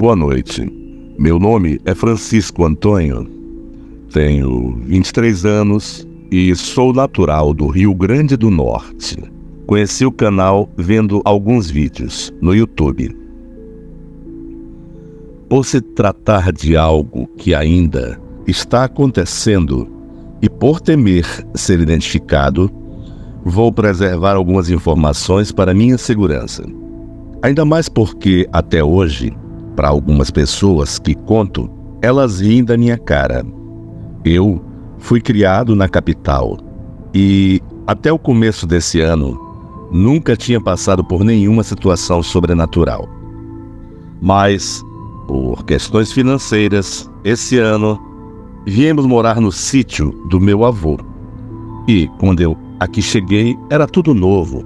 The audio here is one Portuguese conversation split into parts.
Boa noite. Meu nome é Francisco Antônio, tenho 23 anos e sou natural do Rio Grande do Norte. Conheci o canal vendo alguns vídeos no YouTube. Por se tratar de algo que ainda está acontecendo e por temer ser identificado, vou preservar algumas informações para minha segurança. Ainda mais porque, até hoje, para algumas pessoas que conto, elas riem da minha cara. Eu fui criado na capital e, até o começo desse ano, nunca tinha passado por nenhuma situação sobrenatural. Mas, por questões financeiras, esse ano, viemos morar no sítio do meu avô. E, quando eu aqui cheguei, era tudo novo,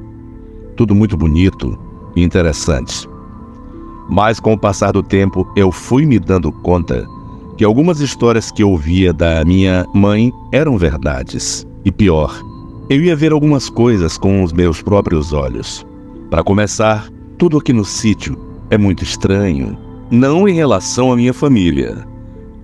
tudo muito bonito e interessante. Mas com o passar do tempo, eu fui me dando conta que algumas histórias que eu ouvia da minha mãe eram verdades. E pior, eu ia ver algumas coisas com os meus próprios olhos. Para começar, tudo aqui no sítio é muito estranho. Não em relação à minha família.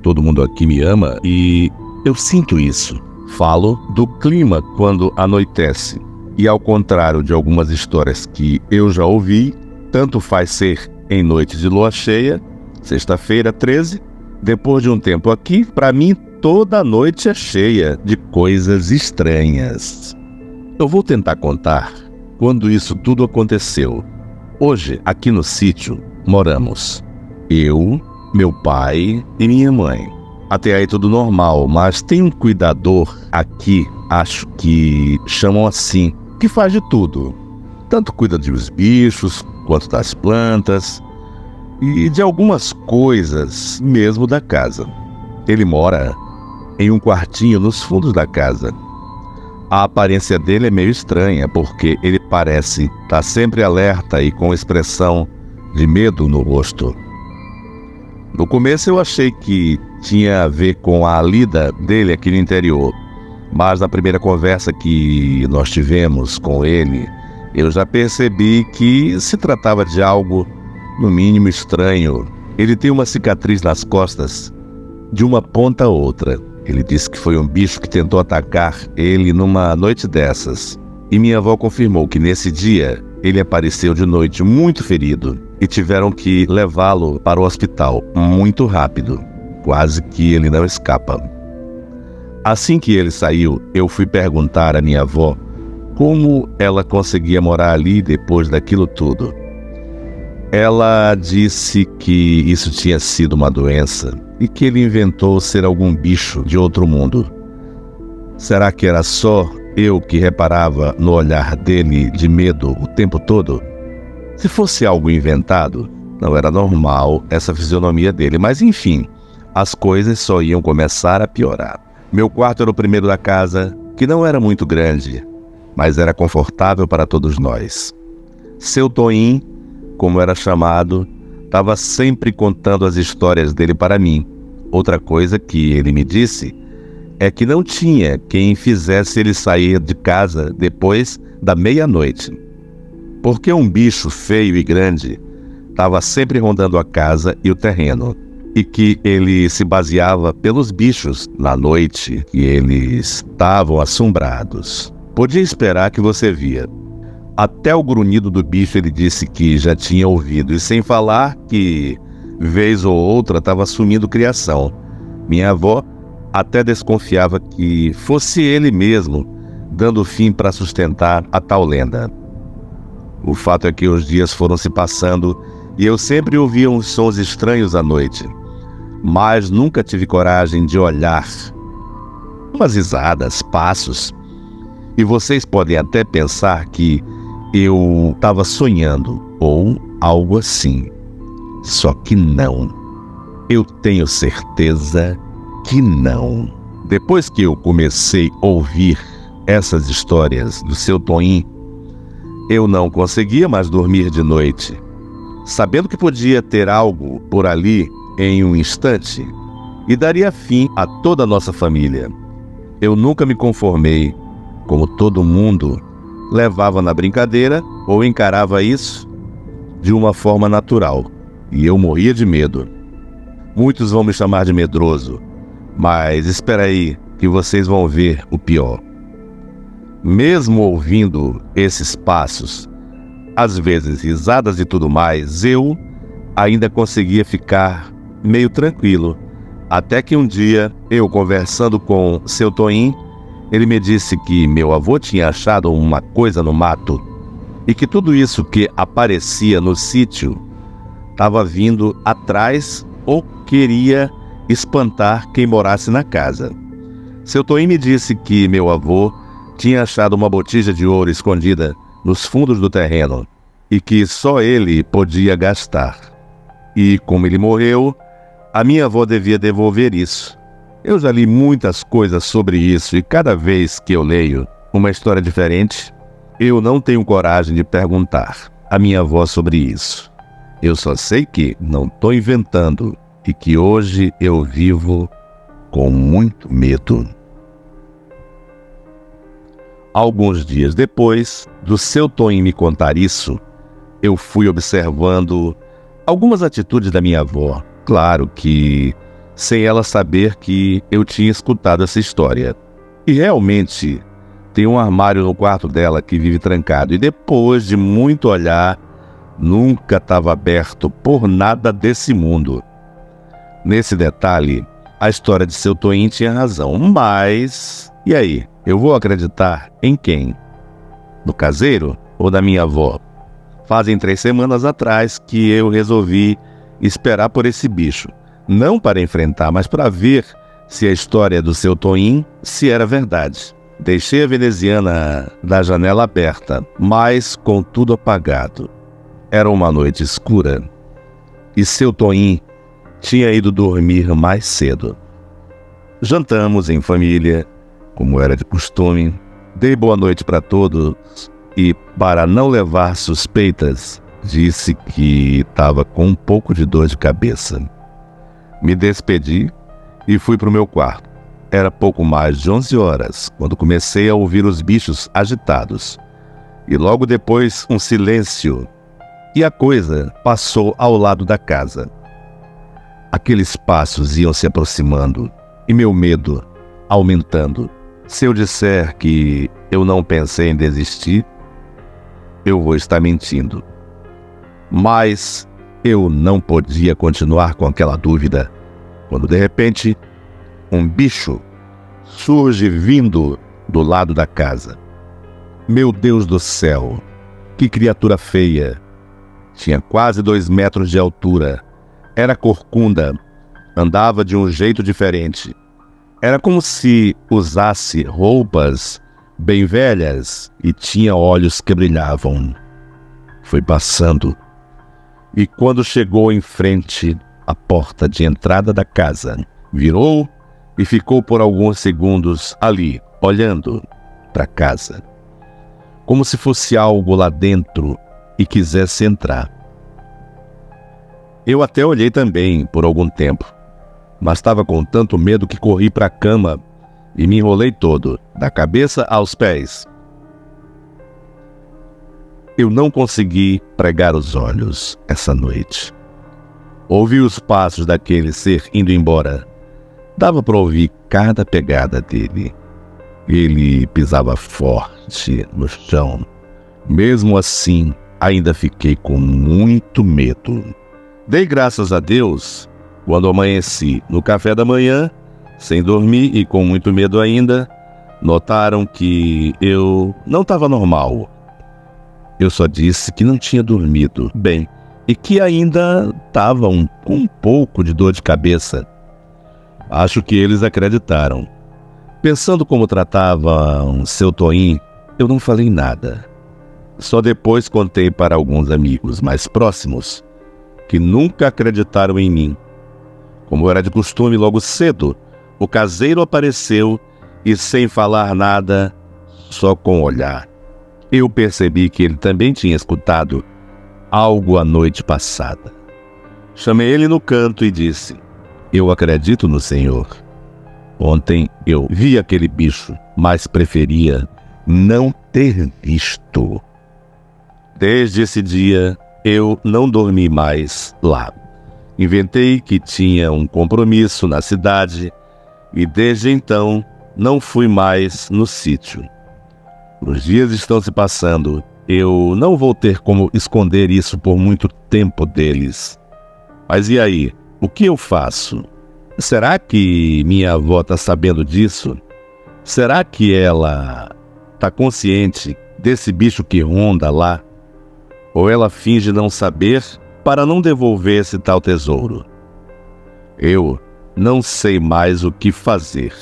Todo mundo aqui me ama e eu sinto isso. Falo do clima quando anoitece. E ao contrário de algumas histórias que eu já ouvi, tanto faz ser em noite de lua cheia, sexta-feira 13, depois de um tempo aqui, para mim toda noite é cheia de coisas estranhas. Eu vou tentar contar quando isso tudo aconteceu. Hoje, aqui no sítio, moramos eu, meu pai e minha mãe. Até aí tudo normal, mas tem um cuidador aqui, acho que chamam assim, que faz de tudo. Tanto cuida dos bichos, quanto das plantas e de algumas coisas mesmo da casa. Ele mora em um quartinho nos fundos da casa. A aparência dele é meio estranha, porque ele parece estar sempre alerta e com expressão de medo no rosto. No começo eu achei que tinha a ver com a lida dele aqui no interior, mas na primeira conversa que nós tivemos com ele, eu já percebi que se tratava de algo, no mínimo, estranho. Ele tem uma cicatriz nas costas, de uma ponta a outra. Ele disse que foi um bicho que tentou atacar ele numa noite dessas. E minha avó confirmou que nesse dia, ele apareceu de noite muito ferido e tiveram que levá-lo para o hospital muito rápido. Quase que ele não escapa. Assim que ele saiu, eu fui perguntar à minha avó como ela conseguia morar ali depois daquilo tudo. Ela disse que isso tinha sido uma doença e que ele inventou ser algum bicho de outro mundo. Será que era só eu que reparava no olhar dele de medo o tempo todo? Se fosse algo inventado, não era normal essa fisionomia dele, mas enfim, as coisas só iam começar a piorar. Meu quarto era o primeiro da casa, que não era muito grande, mas era confortável para todos nós. Seu Toim, como era chamado, estava sempre contando as histórias dele para mim. Outra coisa que ele me disse é que não tinha quem fizesse ele sair de casa depois da meia-noite, porque um bicho feio e grande estava sempre rondando a casa e o terreno, e que ele se baseava pelos bichos na noite que eles estavam assombrados. Podia esperar que você via. Até o grunhido do bicho ele disse que já tinha ouvido, e sem falar que, vez ou outra, estava assumindo criação. Minha avó até desconfiava que fosse ele mesmo, dando fim para sustentar a tal lenda. O fato é que os dias foram se passando e eu sempre ouvia uns sons estranhos à noite, mas nunca tive coragem de olhar. Umas risadas, passos. E vocês podem até pensar que eu estava sonhando ou algo assim. Só que não. Eu tenho certeza que não. Depois que eu comecei a ouvir essas histórias do seu Toim, eu não conseguia mais dormir de noite, sabendo que podia ter algo por ali em um instante e daria fim a toda a nossa família. Eu nunca me conformei, como todo mundo levava na brincadeira ou encarava isso de uma forma natural. e eu morria de medo. Muitos vão me chamar de medroso, mas espera aí que vocês vão ver o pior. Mesmo ouvindo esses passos, às vezes risadas e tudo mais, eu ainda conseguia ficar meio tranquilo. Até que um dia, eu conversando com seu Toim, ele me disse que meu avô tinha achado uma coisa no mato e que tudo isso que aparecia no sítio estava vindo atrás ou queria espantar quem morasse na casa. Seu Toim me disse que meu avô tinha achado uma botija de ouro escondida nos fundos do terreno e que só ele podia gastar. E como ele morreu, a minha avó devia devolver isso. Eu já li muitas coisas sobre isso e cada vez que eu leio uma história diferente, eu não tenho coragem de perguntar à minha avó sobre isso. Eu só sei que não estou inventando e que hoje eu vivo com muito medo. Alguns dias depois do seu Toim me contar isso, eu fui observando algumas atitudes da minha avó. Claro que sem ela saber que eu tinha escutado essa história. E realmente tem um armário no quarto dela que vive trancado. E depois de muito olhar, nunca estava aberto por nada desse mundo. Nesse detalhe, a história de seu Toim tinha razão. Mas, e aí? Eu vou acreditar em quem? No caseiro ou da minha avó? Fazem 3 semanas atrás que eu resolvi esperar por esse bicho. Não para enfrentar, mas para ver se a história do seu Toim se era verdade. Deixei a veneziana da janela aberta, mas com tudo apagado. Era uma noite escura e seu Toim tinha ido dormir mais cedo. Jantamos em família, como era de costume. Dei boa noite para todos e, para não levar suspeitas, disse que estava com um pouco de dor de cabeça. Me despedi e fui para o meu quarto. Era pouco mais de 11 horas quando comecei a ouvir os bichos agitados. E logo depois um silêncio. E a coisa passou ao lado da casa. Aqueles passos iam se aproximando e meu medo aumentando. Se eu disser que eu não pensei em desistir, eu vou estar mentindo. Mas eu não podia continuar com aquela dúvida, quando de repente um bicho surge vindo do lado da casa. Meu Deus do céu, que criatura feia! Tinha quase 2 metros de altura, era corcunda, andava de um jeito diferente. Era como se usasse roupas bem velhas e tinha olhos que brilhavam. Foi passando. E quando chegou em frente à porta de entrada da casa, virou e ficou por alguns segundos ali, olhando para a casa, como se fosse algo lá dentro e quisesse entrar. Eu até olhei também por algum tempo, mas estava com tanto medo que corri para a cama e me enrolei todo, da cabeça aos pés. Eu não consegui pregar os olhos essa noite. Ouvi os passos daquele ser indo embora. Dava para ouvir cada pegada dele. Ele pisava forte no chão. Mesmo assim, ainda fiquei com muito medo. Dei graças a Deus quando amanheci no café da manhã, sem dormir e com muito medo ainda. Notaram que eu não estava normal. Eu só disse que não tinha dormido bem e que ainda estava com um pouco de dor de cabeça. Acho que eles acreditaram. Pensando como tratavam seu Toim, eu não falei nada. Só depois contei para alguns amigos mais próximos, que nunca acreditaram em mim. Como era de costume, logo cedo, o caseiro apareceu e, sem falar nada, só com o olhar, eu percebi que ele também tinha escutado algo a noite passada. Chamei ele no canto e disse: eu acredito no Senhor. Ontem eu vi aquele bicho, mas preferia não ter visto. Desde esse dia, eu não dormi mais lá. Inventei que tinha um compromisso na cidade e desde então não fui mais no sítio. Os dias estão se passando. Eu não vou ter como esconder isso por muito tempo deles. Mas e aí? O que eu faço? Será que minha avó está sabendo disso? Será que ela está consciente desse bicho que ronda lá? Ou ela finge não saber para não devolver esse tal tesouro? Eu não sei mais o que fazer.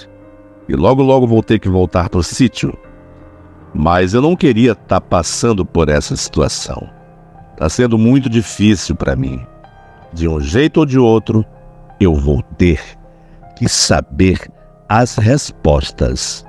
E logo vou ter que voltar para o sítio. Mas eu não queria estar passando por essa situação. Está sendo muito difícil para mim. De um jeito ou de outro, eu vou ter que saber as respostas.